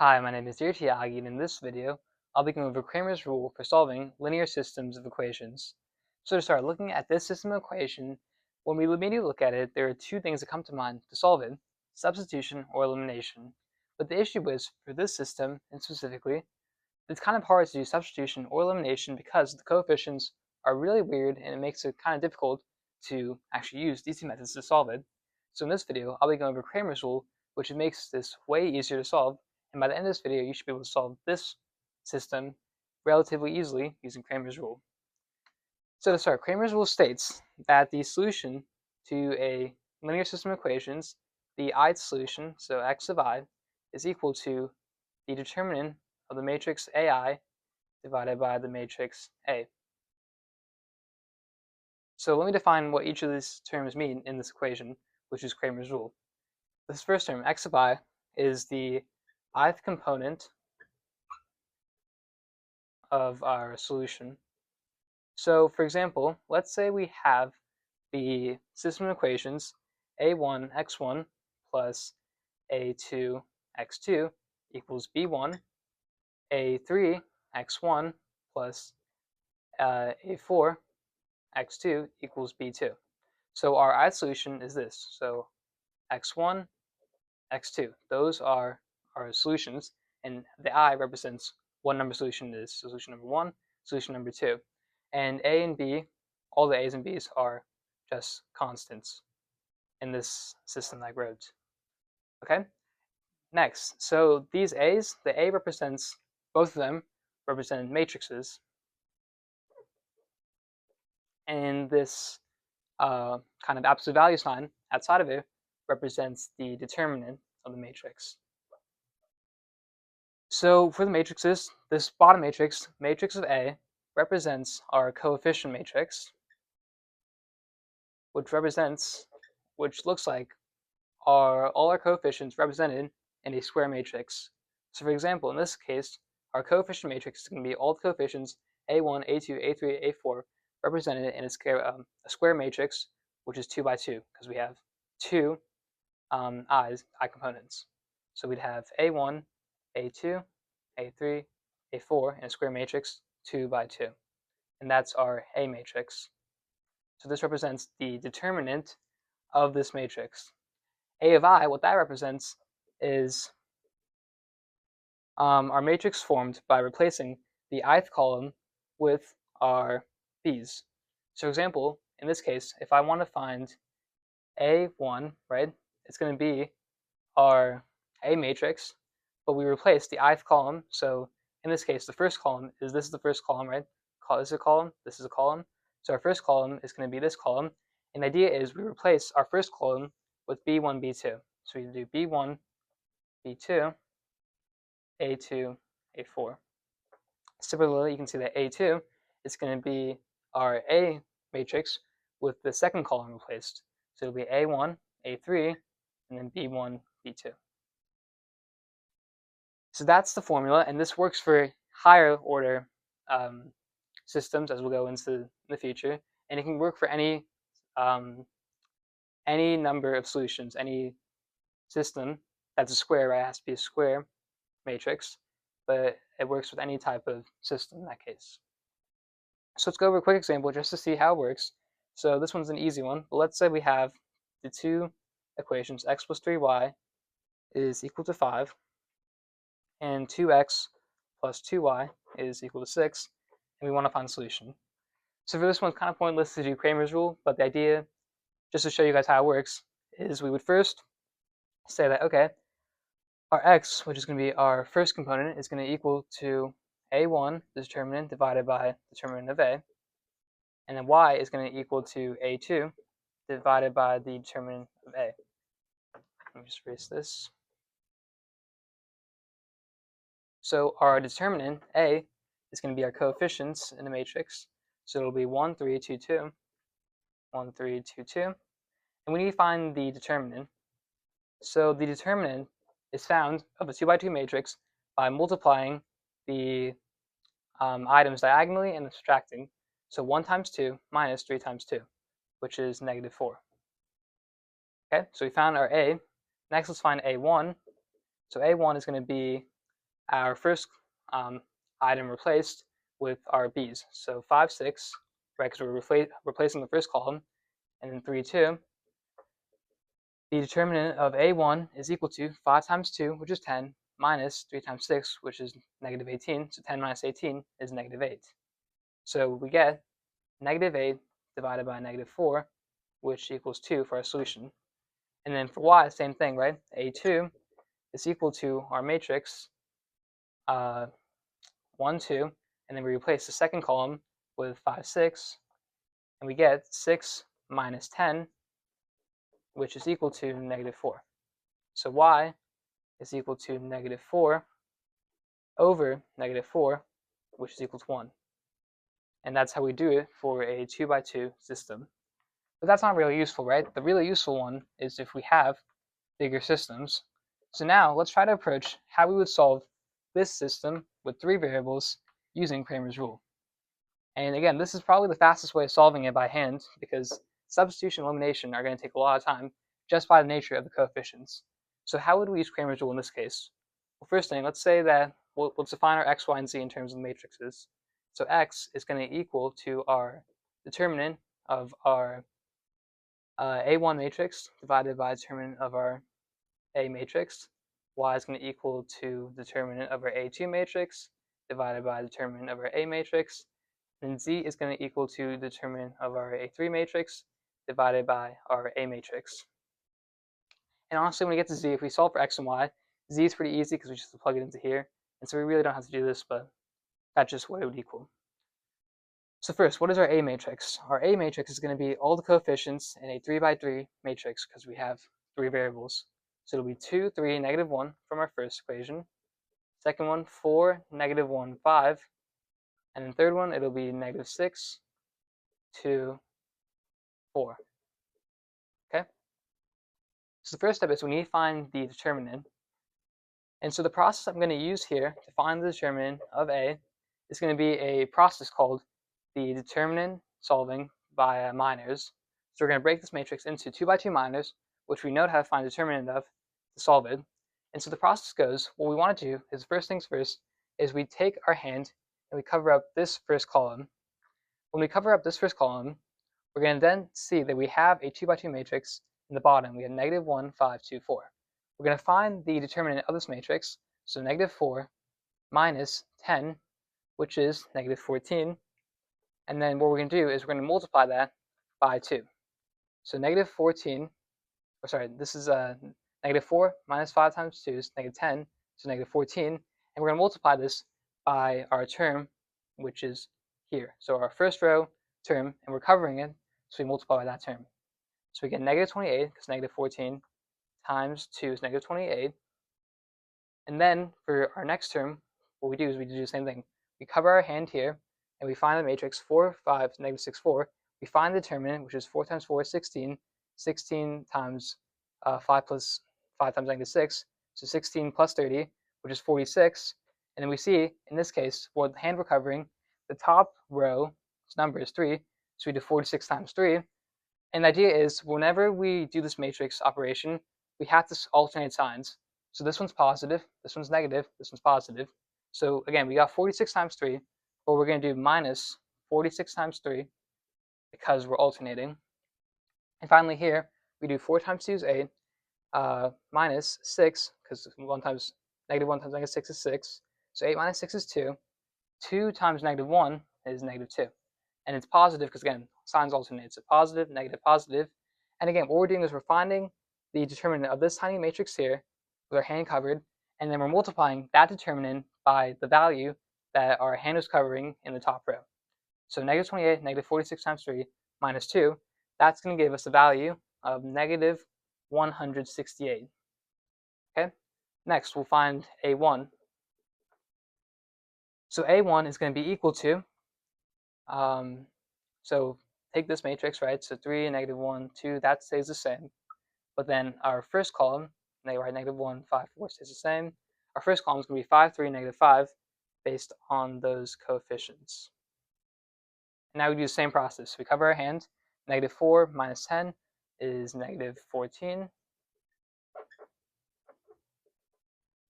Hi, my name is Tiagi, and in this video, I'll be going over Cramer's rule for solving linear systems of equations. So to start looking at this system of equation, when we immediately look at it, there are two things that come to mind to solve it: substitution or elimination. But the issue is, for this system, and specifically, it's kind of hard to do substitution or elimination because the coefficients are really weird and it makes it kind of difficult to actually use these two methods to solve it. So in this video, I'll be going over Cramer's rule, which makes this way easier to solve, and by the end of this video, you should be able to solve this system relatively easily using Cramer's rule. So to start, Cramer's rule states that the solution to a linear system of equations, the ith solution, so x of I, is equal to the determinant of the matrix AI divided by the matrix A. So let me define what each of these terms mean in this equation, which is Cramer's rule. This first term, x of I, is the ith component of our solution. So for example, let's say we have the system of equations a1 x1 plus a2 x2 equals b1, a3 x1 plus a4 x2 equals b2. So our ith solution is this. So x1, x2. Those are our solutions, and the I represents what number solution it is. So solution number 1, solution number 2. And a and b, all the a's and b's are just constants in this system that I wrote. Okay? Next, so these a's, the a represents, both of them represent matrices. And this kind of absolute value sign outside of it represents the determinant of the matrix. So for the matrices, this bottom matrix, matrix of A, represents our coefficient matrix, which looks like all our coefficients represented in a square matrix. So for example, in this case, our coefficient matrix is going to be all the coefficients A1, A2, A3, A4 represented in a square matrix, which is 2 by 2, because we have two I components. So we'd have A1, A2, A3, A4 in a square matrix, 2 by 2. And that's our A matrix. So this represents the determinant of this matrix. A of I, what that represents is our matrix formed by replacing the ith column with our b's. So for example, in this case, if I want to find A1, right, it's going to be our A matrix, but we replace the ith column. So in this case, the first column is, this is the first column, right? This is a column, this is a column. So our first column is going to be this column. And the idea is we replace our first column with B1, B2. So we do B1, B2, A2, A4. Similarly, you can see that A2 is going to be our A matrix with the second column replaced. So it'll be A1, A3, and then B1, B2. So that's the formula, and this works for higher order systems, as we'll go into the future, and it can work for any number of solutions, any system that's a square, right? It has to be a square matrix, but it works with any type of system in that case. So let's go over a quick example just to see how it works. So this one's an easy one, but let's say we have the two equations, x plus 3y is equal to 5, and 2x plus 2y is equal to 6, and we want to find a solution. So for this one, it's kind of pointless to do Cramer's rule, but the idea, just to show you guys how it works, is we would first say that, okay, our x, which is going to be our first component, is going to equal to a1, the determinant, divided by the determinant of a, and then y is going to equal to a2 divided by the determinant of a. Let me just erase this. So our determinant, A, is going to be our coefficients in the matrix. So it'll be 1, 3, 2, 2, 1, 3, 2, 2. And we need to find the determinant. So the determinant is found of a 2 by 2 matrix by multiplying the items diagonally and subtracting. So 1 times 2 minus 3 times 2, which is negative 4. Okay, so we found our A. Next, let's find A1. So A1 is going to be our first item replaced with our b's. So 5, 6, right, because we're replacing the first column, and then 3, 2. The determinant of A1 is equal to 5 times 2, which is 10, minus 3 times 6, which is negative 18. So 10 minus 18 is negative 8. So we get negative 8 divided by negative 4, which equals 2 for our solution. And then for y, same thing, right? A2 is equal to our matrix 1, 2, and then we replace the second column with 5, 6, and we get 6 minus 10, which is equal to negative 4. So y is equal to negative 4 over negative 4, which is equal to 1. And that's how we do it for a 2 by 2 system. But that's not really useful, right? The really useful one is if we have bigger systems. So now let's try to approach how we would solve this system with 3 variables using Cramer's rule. And again, this is probably the fastest way of solving it by hand because substitution and elimination are going to take a lot of time just by the nature of the coefficients. So how would we use Cramer's rule in this case? Well, first thing, let's say that let's define our x, y, and z in terms of the matrices. So x is going to equal to our determinant of our A1 matrix divided by determinant of our A matrix. Y is going to equal to determinant of our A2 matrix divided by determinant of our A matrix. And z is going to equal to determinant of our A3 matrix divided by our A matrix. And honestly, when we get to z, if we solve for x and y, z is pretty easy because we just plug it into here. And so we really don't have to do this, but that's just what it would equal. So first, what is our A matrix? Our A matrix is going to be all the coefficients in a 3 by 3 matrix because we have 3 variables. So it'll be 2, 3, negative 1 from our first equation. Second one, 4, negative 1, 5. And then third one, it'll be negative 6, 2, 4. Okay? So the first step is we need to find the determinant. And so the process I'm going to use here to find the determinant of A is going to be a process called the determinant solving by minors. So we're going to break this matrix into 2 by 2 minors, which we know how to find the determinant of to solve it. And so the process goes, what we want to do is first things first, is we take our hand and we cover up this first column. When we cover up this first column, we're going to then see that we have a 2 by 2 matrix in the bottom. We have negative 1, 5, 2, 4. We're going to find the determinant of this matrix, so negative 4 minus 10, which is negative 14. And then what we're going to do is we're going to multiply that by 2. So negative 14, or sorry, this is negative 4 minus 5 times 2 is negative 10, so negative 14. And we're going to multiply this by our term, which is here. So our first row term, and we're covering it, so we multiply by that term. So we get negative 28, because negative 14 times 2 is negative 28. And then for our next term, what we do is we do the same thing. We cover our hand here, and we find the matrix 4, 5, negative 6, 4. We find the determinant, which is 4 times 4 is 16. 16 times 5 plus 5 times negative 6. So 16 plus 30, which is 46. And then we see, in this case, for the hand we're covering, the top row's number is 3. So we do 46 times 3. And the idea is, whenever we do this matrix operation, we have to alternate signs. So this one's positive, this one's negative, this one's positive. So again, we got 46 times 3, but we're going to do minus 46 times 3 because we're alternating. And finally here, we do 4 times 2 is 8, minus 6, because 1 times negative 6 is 6. So 8 minus 6 is 2. 2 times negative 1 is negative 2. And it's positive because, again, signs alternate. So positive, negative, positive. And again, what we're doing is we're finding the determinant of this tiny matrix here with our hand covered, and then we're multiplying that determinant by the value that our hand was covering in the top row. So negative 28, negative 46 times 3 minus 2, that's going to give us a value of negative 168. Okay? Next, we'll find A1. So A1 is going to be equal to, so take this matrix, right? So 3, negative 1, 2, that stays the same. But then our first column, negative 1, 5, 4 stays the same. Our first column is going to be 5, 3, negative 5 based on those coefficients. And now we do the same process. We cover our hand. Negative 4 minus 10 is negative 14.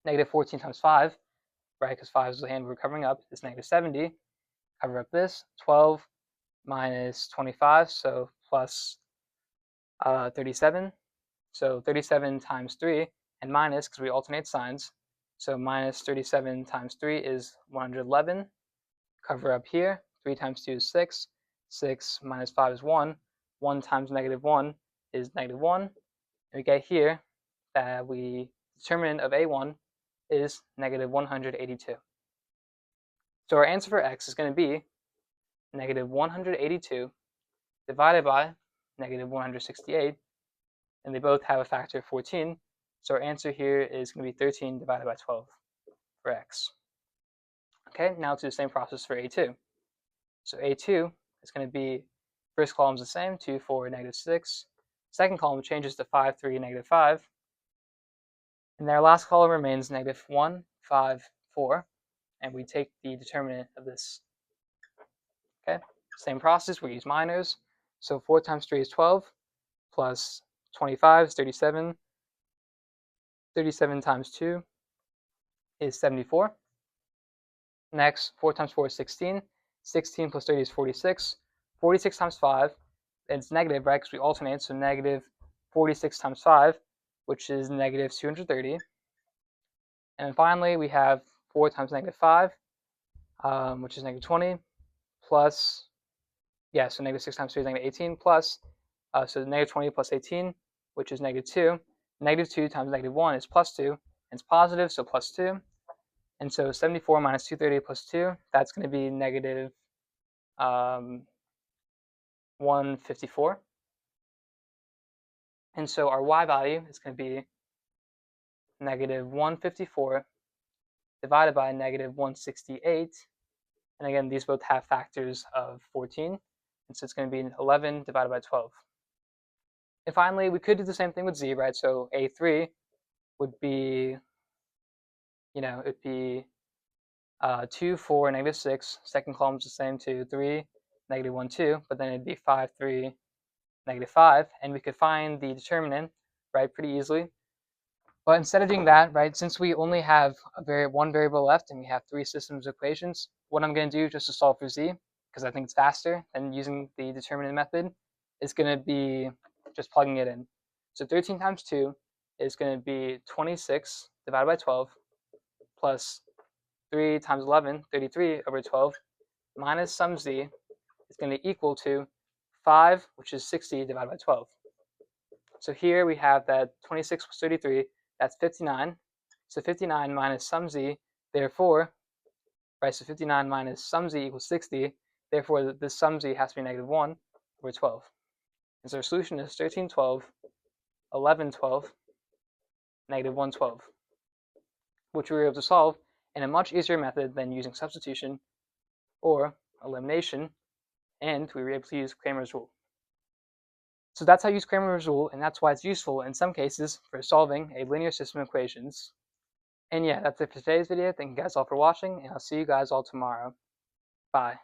Negative 14 times 5 right, because 5 is the hand we're covering up, is negative 70. Cover up this, 12 minus 25, so plus 37. So 37 times 3, and minus, because we alternate signs. So minus 37 times 3 is 111. Cover up here, 3 times 2 is 6. 6 minus 5 is 1. 1 times negative 1 is negative 1. And we get here that the determinant of A1 is negative 182. So our answer for x is going to be negative 182 divided by negative 168, and they both have a factor of 14. So our answer here is going to be 13 divided by 12 for x. Okay, now let's do the same process for A2. So A2 is going to be, first column is the same, 2, 4, negative 6. Second column changes to 5, 3, negative 5. And our last column remains negative 1, 5, 4. And we take the determinant of this. Okay, same process, we use minors. So 4 times 3 is 12, plus 25 is 37. 37 times 2 is 74. Next, 4 times 4 is 16. 16 plus 30 is 46. 46 times 5, it's negative, right, because we alternate, so negative 46 times 5, which is negative 230. And then finally, we have 4 times negative 5, which is negative 20, plus, so negative 6 times 3 is negative 18, plus, so negative 20 plus 18, which is negative 2. Negative 2 times negative 1 is plus 2, and it's positive, so plus 2. And so 74 minus 230 plus 2, that's going to be negative 154. And so our y value is going to be negative 154 divided by negative 168. And again, these both have factors of 14. And so it's going to be 11 divided by 12. And finally, we could do the same thing with z, right? So A3 would be, it'd be 2, 4, negative 6. Second column is the same, 2, 3, negative 1, 2. But then it'd be 5, 3, negative 5. And we could find the determinant, right, pretty easily. But instead of doing that, right, since we only have one variable left and we have 3 systems of equations, what I'm going to do just to solve for z, because I think it's faster than using the determinant method, is going to be just plugging it in. So 13 times 2 is going to be 26 divided by 12 plus 3 times 11, 33 over 12, minus some z is going to equal to 5, which is 60 divided by 12. So here we have that 26 plus 33, that's 59. So 59 minus some z, therefore, right, so 59 minus some z equals 60. Therefore, this sum z has to be negative 1 over 12. And so our solution is 13, 12, 11, 12, negative 1, 12, which we were able to solve in a much easier method than using substitution or elimination, and we were able to use Cramer's rule. So that's how you use Cramer's rule, and that's why it's useful in some cases for solving a linear system of equations. And yeah, that's it for today's video. Thank you guys all for watching, and I'll see you guys all tomorrow. Bye.